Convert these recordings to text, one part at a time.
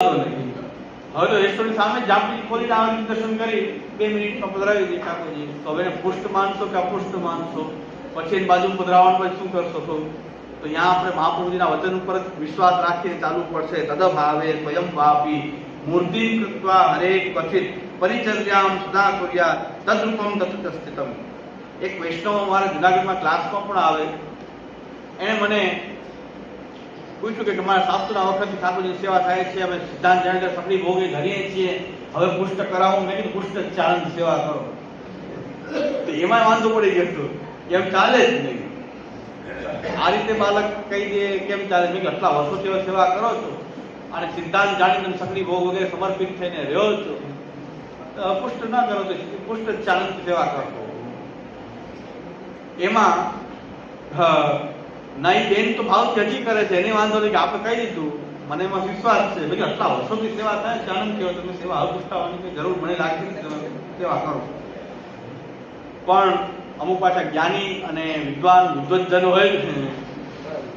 હવે તો રેસ્ટોરન્ટ સામે જાપડી ખોલીને આવીને દર્શન કરી 2 મિનિટમાં પધરાવી દે ઠાકોરજી. તો હવે પુષ્ટ માનશો કે અપુષ્ટ માનશો, પછી એની બાજુ પધરાવવાનું પછી શું કરશો? તો અહીંયા આપણે મહાપ્રભુજીના વચન ઉપર વિશ્વાસ રાખીને ચાલવું પડશે. તદભાવે સ્વયં વાપી મૂર્તિ કૃત્વા હરે કથિત પરિચર્યામ સદા કુર્યા તદ્રૂપમ તથિત સ્થિતમ. એક વૈષ્ણવ અમારા જુનાગઢમાં ક્લાસમાં પણ આવે, એને મને પૂછ્યું કે તમારા સાસુના વખતથી ઠાકોરજીની સેવા થાય છે, અમે સિદ્ધાંત જાણીને સફળી ભોગે ધરીએ છીએ, હવે પુષ્ટ કરાવું. મેં કીધું પુષ્ટ ચારણ સેવા કરો. તો એમાં વાંધો પડી ગયો હતો, એમ ચાલે જ નહીં. આ રીતે બાળક કહી દે કેમ ચાલે? મેં કીધું આટલા વર્ષોથી સેવા કરો છો અને સિદ્ધાંત જાણીને સફળી ભોગ વગેરે સમર્પિત થઈને રહ્યો છો, પુષ્ટ ના કરો તો પુષ્ટ ચારણ સેવા કરો. એમાં નહીં બેન તો ભાવ ત્યજી કરે છે, એને વાંધો નહીં કે આપણે કહી દીધું, મને એમાં વિશ્વાસ છે. બીજું આટલા વર્ષોથી સેવા થાય છે, આનંદ કહેવાય, તમે સેવા હવે પૂછવાની કોઈ જરૂર મને લાગતી નથી, તમે સેવા કરો. પણ અમુક પાછા જ્ઞાની અને વિદ્વાન વિદ્વજ્જનો હોય છે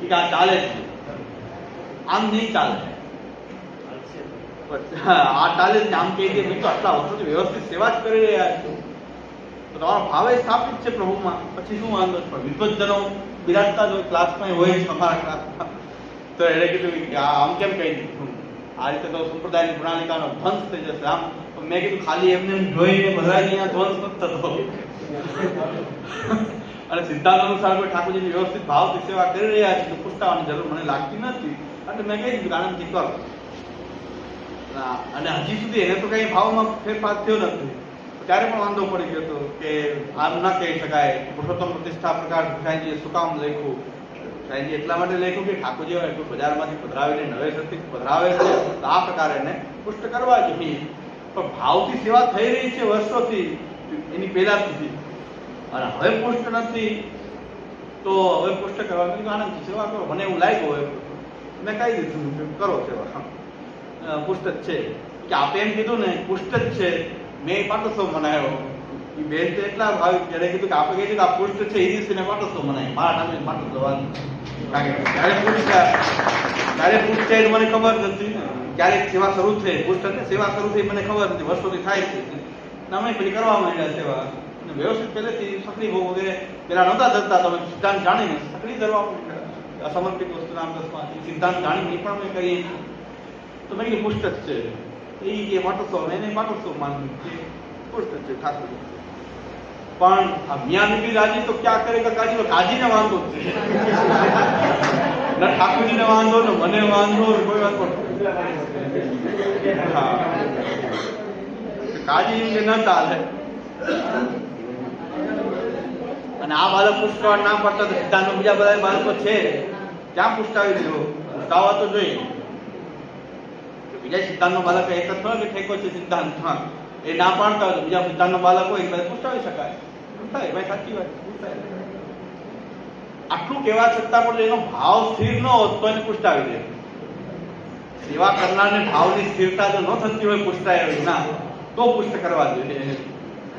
કે આ ચાલે છે, આમ નહીં ચાલે, આ ચાલે છે આમ કહી દે. મેં તો આટલા વર્ષોથી વ્યવસ્થિત સેવા જ કરી રહ્યા છો, તો તમારો ભાવે સ્થાપિત છે પ્રભુમાં, પછી શું વાંધો છે? પણ વિદ્વજ્જનો બિરાજતા જ હોય, ક્લાસમાં હોય છે અમારા ક્લાસમાં, તો એને કીધું કે આમ કેમ કહી દીધું? આ રીતે તો સંપ્રદાયની પ્રણાલિકાનો ધ્વંસ થઈ જશે. આમ મેં કીધું ખાલી એમને જોઈને બધા અહીંયા ધ્વંસ નથી થતો, અને સિદ્ધાંત અનુસાર કોઈ ઠાકોરજીની વ્યવસ્થિત ભાવથી સેવા કરી રહ્યા છે તો પૂછતાવાની જરૂર મને લાગતી નથી. એટલે મેં કહી દીધું આનંદથી કરો. અને હજી સુધી એને તો કઈ ભાવમાં ફેરફાર થયો નથી. ત્યારે પણ વાંધો પડી ગયો હતો કે આમ ના કહી શકાય. પુરુષોત્તમ પ્રતિષ્ઠા પ્રકાર સાંઈજીએ શું કામ લખ્યું? સાંઈજી એટલા માટે લખ્યું કે ઠાકોરજી એટલું બજારમાંથી પધરાવીને નવેસરથી પધરાવે છે, તો આ પ્રકારે એને પુષ્ટ કરવા જોઈએ. પણ ભાવથી સેવા થઈ રહી છે વર્ષોથી, એની પહેલા સુધી, અને હવે પુષ્ટ નથી, તો હવે પુષ્ટ કરવાની આનંદથી સેવા કરો. મને એવું લાગ્યું હોય મેં કહી દીધું કરો સેવા, પુષ્ટ જ છે. કે આપે એમ કીધું ને પુષ્ટ જ છે, મેં પાટોત્સવ મનાવ્યો. એ બેન તો એટલા ભાવિક, જ્યારે કીધું કે આપણે કહીશું કે આ પુષ્ટ છે, એ દિવસે પાટોત્સવ મનાય. મારા નામે પાટોત્સવ ત્યારે પુષ્ટ છે મને ખબર નથી, ક્યારેક સેવા શરૂ થઈ, પુષ્ટ સેવા શરૂ થઈ મને ખબર નથી, વર્ષોથી થાય છે. અમે પેલી કરવા માંડ્યા સેવા, અને વ્યવસ્થિત પહેલેથી સકડી ભોગ વગેરે પેલા નહોતા ધરતા, તમે સિદ્ધાંત જાણીને સકડી ધરવા માંડ્યા. અસમર્પિત વસ્તુ નામ દસમાં સિદ્ધાંત જાણીને એ પણ અમે કરીએ. તો મેં કીધું પુષ્ટ જ છે. એ કે પાટોત્સવ, એને પાટોત્સવ માનવું છે, પુષ્ટ છે ઠાકોર. પણ મિયા બીબી રાજી તો ક્યાં કરે કે કાજી, કાજીને વાંધો છે, ના ઠાકોરજીને વાંધો ને મને વાંધો, કોઈ વાંધો હા કાજી એમ કે ન ચાલે. અને આ બાળક પુષ્ટવા ના પડતા તો સિદ્ધાંત બીજા બધા બાળકો છે ક્યાં પુષ્ટાવી દીધો? પુષ્ટાવા તો જોઈએ. બીજા સિદ્ધાંત નો બાળક એક જ થયો કે ઠેકો છે સિદ્ધાંત, હા એ ના પાડતા હોય તો બીજા સિદ્ધાંત નો બાળક હોય એટલે પુષ્ટાવી શકાય. ભાઈ સાચી વાત, આટલું કહેવા છતાં પણ એનો ભાવ સ્થિર ન હોત તો એને પુષ્ટાવી દે. સેવા કરનારને ભાવની સ્થિરતા જો ન થતી હોય પુષ્ટાય ના, તો પુષ્ટ કરવા જોઈએ.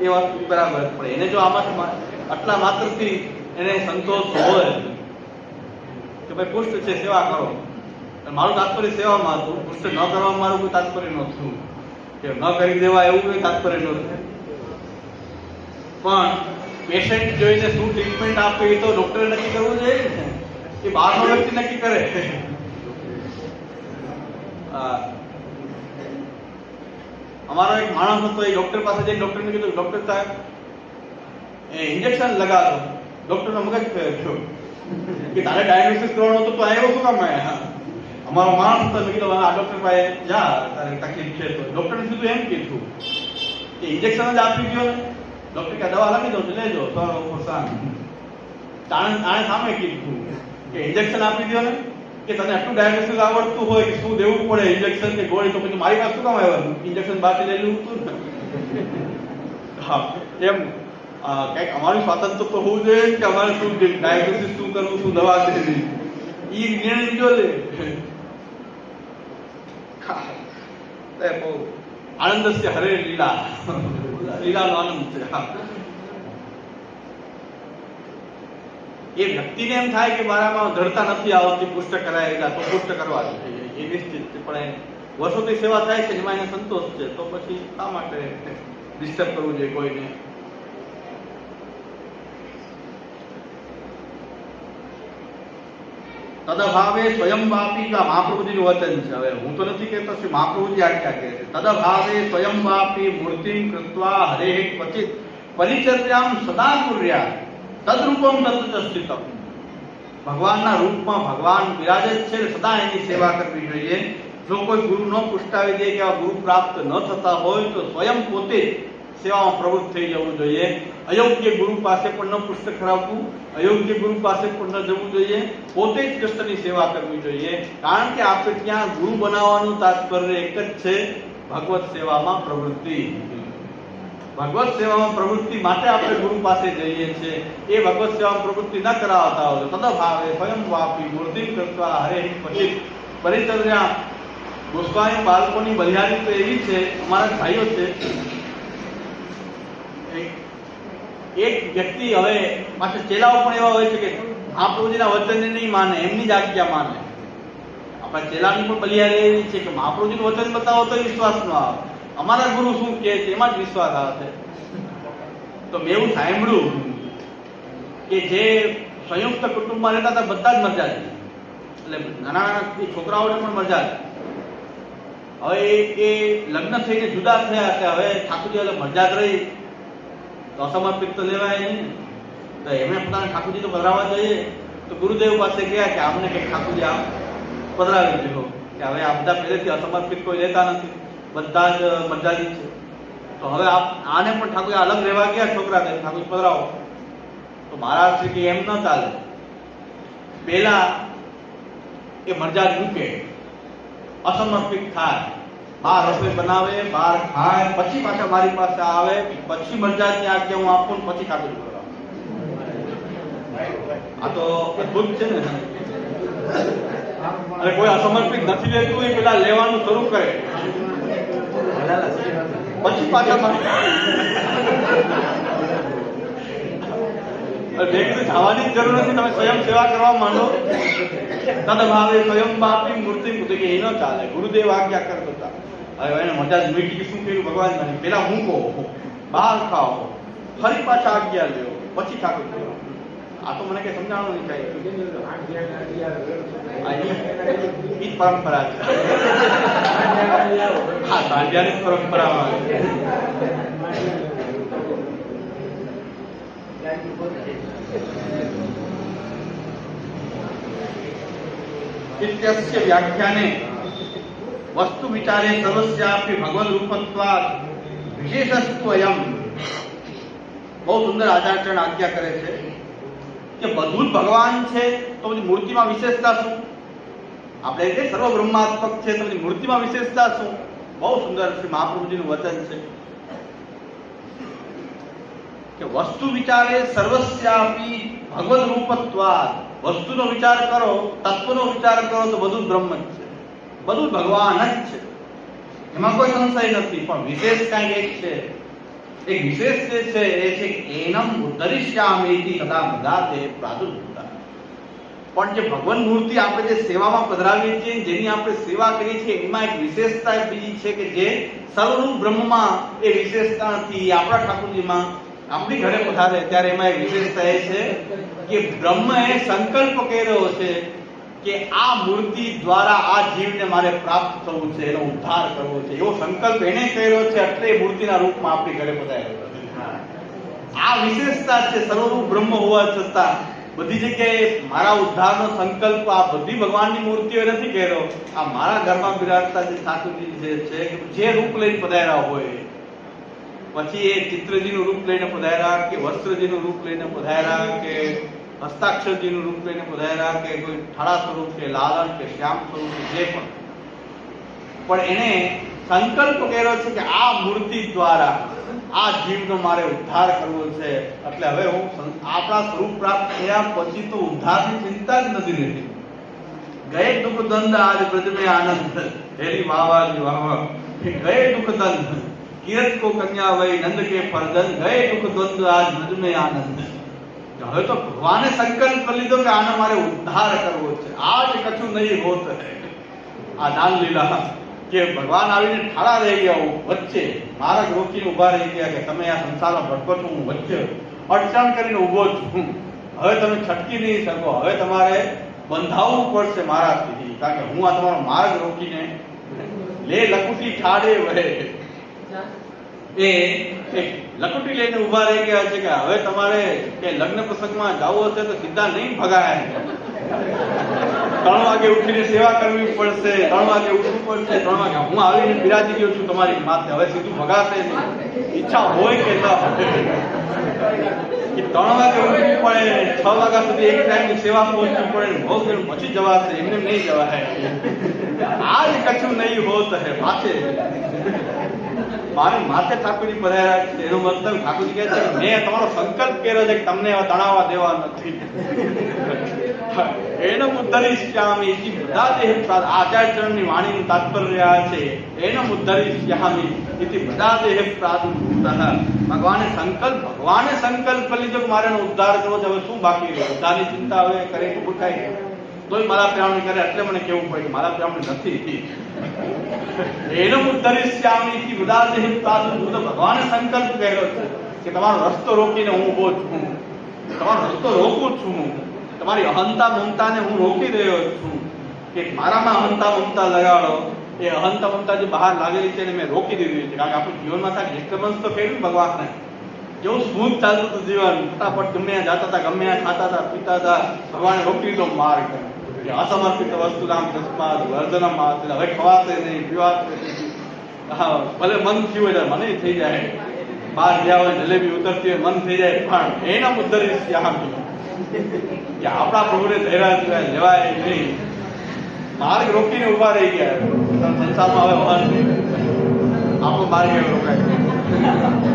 એ વાત બરાબર. પણ એને જો આમાં આટલા માત્રથી એને સંતોષ હોય કે ભાઈ પુષ્ટ છે સેવા કરો, મારું તાત્પર્ય સેવામાં હતું, પુષ્ટ ન કરવામાં મારું કોઈ તાત્પર્ય નહોતું, કે ન કરી દેવા એવું કોઈ તાત્પર્ય નહોતું. પણ પેશન્ટ જોઈને શું ટ્રીટમેન્ટ આપે એ તો ડોક્ટરે નક્કી કરવું જોઈએ ને, એ બહારનો વ્યક્તિ નક્કી કરે. અમારો એક માણસ હતો, એ ડોક્ટર પાસે જઈને ડોક્ટરને કીધું ડોક્ટર સાહેબ ઇન્જેક્શન લગાવો. ડોક્ટરનો મગજ ફેરવ્યો કે તારે ડાયાગ્નોસિસ કરવાનું હતું તો આવ્યો શું કામ આવ્યા? અમારો માણસ હતો, મેં કીધું આ ડોક્ટર પાસે જા, તારે તકલીફ છે. તો ડોક્ટરને સીધું એમ કીધું કે ઇન્જેક્શન જ આપી દો ને. ડોક્ટર કે દવા લખી દો લેજો સવારે ઉપર સાંજ. આણે સામે કીધું કે ઇન્જેક્શન આપી દો ને, કે તને આટલું ડાયાગ્નોસિસ આવડતું હોય કે શું દેવું પડે ઇન્જેક્શન કે ગોળી, તો પછી મારી પાસે શું કામ આવ્યું? ઇન્જેક્શન બાકી લેલું હતું ને. હા એમ કંઈક અમારું સ્વાતંત્ર્ય તો હોવું જોઈએ કે અમારે શું ડાયાગ્નોસિસ શું કરવું, શું દવા દેવી, એ નિર્ણય લીધો લે. બહુ આનંદ છે, હરે લીલા, લીલાનો આનંદ છે. એ વ્યક્તિને એમ થાય કે મારામાં દ્રઢતા નથી આવતી પુષ્ટ કરાય, તો પુષ્ટ કરવા જોઈએ, એ નિશ્ચિત છે. પણ વર્ષોથી સેવા થાય છે એમાં એને સંતોષ છે, તો પછી શા માટે ડિસ્ટર્બ કરવું જોઈએ કોઈને? તદભાવે સ્વયંવાપી કા મહાપ્રભુજીનું વચન છે. હવે હું તો નથી કહેતો, શ્રી મહાપ્રભુજી આજ્ઞા કહે છે, તદભાવે સ્વયંવાપી મૂર્તિમ કૃત્વા હરેઃ ક્વચિત પરિચર્યામ સદા કુર્યા તદ્રૂપમ તત્ર સ્થિતમ. ભગવાનના રૂપમાં ભગવાન બિરાજે છે, સદા એની સેવા કરવી જોઈએ. જો કોઈ ગુરુ ન પુષ્ટાવી દે કે આ ગુરુ પ્રાપ્ત ન થતા હોય તો સ્વયં પોતે સેવામાં પ્રવૃત્ત થઈ જવું જોઈએ. અયોગ્ય ગુરુ પાસે પણ ન પુષ્ટ કરાવવું, અયોગ્ય ગુરુ પાસે પણ ન જવું જોઈએ. પોતે જ કૃષ્ણની સેવા કરવી જોઈએ. કારણ કે આપણે ત્યાં ગુરુ બનાવવાનું તાત્પર્ય એક જ છે, ભગવત સેવામાં પ્રવૃત્તિ. ભગવત સેવામાં પ્રવૃત્તિ માટે આપણે ગુરુ પાસે જઈએ છીએ. એ ભગવત સેવામાં પ્રવૃત્તિ ન કરાવતા હોય તો તદભાવે સ્વયંવાપી મૂર્તિમ કૃત્વા હરેઃ ક્વચિત પરિચર્યા. ગોસ્વામી બાળકોની બલિહારી તો એવી છે, અમારા ભાઈઓ છે. એક વ્યક્તિ, હવે પાછળ ચેલાઓ પણ એવા હોય છે કે મહાપ્રભુજીના વચનને નહીં માને, એમની જ આજ્ઞા માને. આપણા ચેલાની પણ બલિહારી એવી છે કે મહાપ્રભુજીનું વચન બતાવો તો વિશ્વાસ ન આવે, અમારા ગુરુ શું કહે છે એમાં જ વિશ્વાસ આવે છે. તો મેં એવું સાંભળ્યું કે જે સંયુક્ત કુટુંબમાં રહેતા હતા બધા જ મરજા છે, એટલે નાના નાના છોકરાઓને પણ મરજા છે. હવે એ લગ્ન થઈને જુદા થયા કે હવે ઠાકોરજી એટલે મરજાદ રહી તો અસમર્પિત તો લેવાય નહીં. તો એમણે પોતાના ઠાકોરજી તો પધરાવવા જોઈએ. તો ગુરુદેવ પાસે ગયા કે આમને કંઈક ઠાકોરજી આમ પધરાવી દીધો કે હવે આ બધા પહેલેથી અસમર્પિત કોઈ લેતા નથી, બધા જ મરજાદી છે. તો હવે આને પણ ઠાકોરજી અલગ રહેવા ગયા છોકરા, ઠાકોરજી પધરાવો. તો મહારાજ શ્રી કે એમ ન ચાલે, પેલા એ મરજાદ મૂકે, અસમર્પિત થાય, બહાર રસોઈ બનાવે, બહાર ખાય, પછી પાછા મારી પાસે આવે, પછી મરજાદની આજ્ઞા હું આપું, પછી ઠાકોરજી પધરાવું. આ તો અદભુત છે ને. અને કોઈ અસમર્પિત નથી લેતું, એ પેલા લેવાનું શરૂ કરે, પછી પાછા જવાની જરૂર નથી. તમે સ્વયં સેવા કરવા માંડો, તદભાવે સ્વયંવાપી મૂર્તિ કે એ ન ચાલે. ગુરુદેવ આજ્ઞા કરતો હતા. હવે એને મજા જ મીઠી શું કર્યું ભગવાન મને, પેલા મૂકો, બહાર ખાઓ, ફરી પાછા આજ્ઞા લ્યો, પછી ઠાકોર કર્યો. આ તો મને કઈ સમજાણું નહીં કાંઈ. ઈ પરંપરા છે. હા, સાંજ્યાની પરંપરામાં इत्यस्य व्याख्याने वस्तु विचारे सर्वस्यापि भगवद रूपत्वात् विशेषस्तु अयम. બહુ સુંદર આચાર્યચરણ આજ્ઞા કરે છે કે બધું જ ભગવાન છે તો પછી મૂર્તિમાં વિશેષતા શું? આપણે કે સર્વ બ્રહ્માત્મક છે તો પછી મૂર્તિમાં વિશેષતા શું? બહુ સુંદર શ્રી મહાપ્રભુજીનું વચન છે કે વસ્તુ વિચારે સર્વસ્યાપી ભગવદ રૂપત્વાદ. વસ્તુનો વિચાર કરો, તત્વનો વિચાર કરો તો બધું બ્રહ્મ જ છે, બધું ભગવાન જ છે, એમાં કોઈ સંશય નથી. પણ વિશેષ કાંઈક એક છે, એક વિશેષ જે છે એ છે એનમ ઉદ્ધરિષ્યામિતિ સદા મદાતે પ્રાદુર્ભૂતા. પણ જે ભગવાન મૂર્તિ આપણે જે સેવામાં પધરાવીએ છીએ, જેની આપણે સેવા કરીએ છીએ, એમાં એક વિશેષતા બીજી છે કે જે સર્વરૂપ બ્રહ્મમાં એ વિશેષતા નથી. આપણા ઠાકોરજીમાં આપણી ઘરે પધારે ત્યારે એમાં એક વિશેષતા એ છે કે બ્રહ્મએ સંકલ્પ કર્યો છે કે આ મૂર્તિ દ્વારા આ જીવને મારે પ્રાપ્ત થવું છે, એનો ઉદ્ધાર કરવો છે. એવો સંકલ્પ એને કર્યો છે, એટલે એ મૂર્તિના રૂપમાં આપણી ઘરે પધાર્યો. આ વિશેષતા છે. સર્વરૂપ બ્રહ્મ હોવા છતાં બધી જગ્યાએ મારા ઉદ્ધારનો સંકલ્પ આ બધી ભગવાનની મૂર્તિઓ નથી કર્યો. આ મારા ઘરમાં બિરાજતા જે ઠાકોરજી જે છે, જે રૂપ લઈને પધાર્યા હોય, પછી એ ચિત્રજીનું રૂપ લઈને પધાર્યા કે વસ્ત્રજીનું રૂપ લઈને પધાર્યા કે હસ્તાક્ષરજીનું રૂપ લઈને પધાર્યા કે કોઈ ઠાળા સ્વરૂપ કે લાલન કે શ્યામ સ્વરૂપ જે પણ એને સંકલ્પ કર્યો છે કે આ મૂર્તિ દ્વારા આ જીવનો મારે ઉદ્ધાર કરવો છે. એટલે હવે હું આપણા સ્વરૂપ પ્રાપ્ત થયા પછી તો ઉદ્ધારની ચિંતા જ નથી રહેતી. ગયે દુઃખ દંડ આજ બ્રજ મેં આનંદ, હેરી વાવાજી વાવા, ગયે દુઃખ દંડ કિરત કો કન્યા વય નંદ કે ફરદન, ગયે દુઃખ દ્વંદ આજ બ્રજ મેં આનંદ. હવે તો ભગવાને સંકલ્પ કરી લીધો કે આને મારે ઉદ્ધાર કરવો છે. આજ કછું નહીં હોત હૈ. આ દાન લીલા કે ભગવાન આવીને ઠાળા રહી ગયા વચ્ચે, માર્ગ રોકીને ઉભા રહી ગયા કે તમે આ સંસારમાં ભટકો છો, હું વચ્ચે અડચણ કરીને ઉભો છું, હવે તમે છટકી નહીં શકો, હવે તમારે બંધાવવું પડશે મારાથી, કારણ કે હું આ તમારો માર્ગ રોકીને લે લકુટી ઠાડે વહે. એ લકુટી લઈને ઉભા રહી ગયા છે કે હવે તમારે કે લગ્ન પ્રસંગમાં જવું હશે તો સીધા નહીં ભગાય, 3 વાગે ઉઠીને સેવા કરવી પડશે, 3 વાગે ઉઠવું પડશે, 3 વાગે હું આવીને બિરાજી ગયો છું તમારી માથે, હવે સીધું ભગાશે નહીં, ઈચ્છા હોય કે ન હોય કે 3 વાગે ઉઠવું પડે, 6 વાગ્યા સુધી એક ટાઈમની સેવા પહોંચવી પડે, ભોગ પછી જવાશે, એમને નહીં જવાય. આજ કશું નહીં હોત હે માથે, મારી માથે ઠાકોરજી પધાર્યા છે, એનો મતલબ ઠાકોરજી કહે છે કે મેં તમારો સંકલ્પ કર્યો છે કે તમને તણાવવા દેવા નથી. એનો ઉદ્ધરિષ્યામિ ઇતિ બધાદેહ પ્રાદ, આચાર્યચરણની વાણીનું તાત્પર્ય આ છે, એનો ઉદ્ધરિષ્યામિ ઇતિ બધાદેહ પ્રાદુર્ભૂતઃ. ભગવાને સંકલ્પ લીધો કે મારે એનો ઉદ્ધાર કરવો છે, હવે શું બાકી રહ્યું? ઉદ્ધારની ચિંતા હવે કરે તો ભૂખાય, તોય મારા પ્રામણી કરે, એટલે મને કેવું પડે મારા પ્રામણી નથી. એનો ઉદ્ધરિષ્યામિ ઇતિ બધાદેહ પ્રાદુર્ભૂતઃ. ભગવાને સંકલ્પ કર્યો છે કે તમારો રસ્તો રોકીને હું ઉભો છું, તમારો રસ્તો રોકું છું, તમારી અહંતા મમતાને હું રોકી રહ્યો છું કે મારામાં અહંતા મમતા લગાડો. એ અહંતા મમતા જે બહાર લાગેલી છે એને મેં રોકી દીધી છે, કારણ કે આપણું જીવનમાં થાય ડિસ્ટર્બન્સ તો કર્યું ભગવાનને. જેવું સ્મૂથ ચાલતું હતું જીવન, ફટાફટ ગમે ત્યાં જતા હતા, ગમે ત્યાં ખાતા હતા, પીતા હતા, ભગવાને રોકી દીધો માર્ગ. અસમર્પિત વસ્તુ નામ તસ્માદ વર્ધનમાં, હવે ખવાશે નહીં, પીવાશે નહીં. હા, ભલે મન થયું હોય મને થઈ જાય, બહાર ગયા હોય જલેબી ઉતરતી હોય મન થઈ જાય, પણ એના ઉદ્ધરિષ્યામિ કે આપણા પ્રભુને ધૈર્ય લેવાય નહીં, માર્ગ રોકીને ઉભા રહી ગયા. સંસારમાં હવે વહન આપણો માર્ગ એવો રોકાય.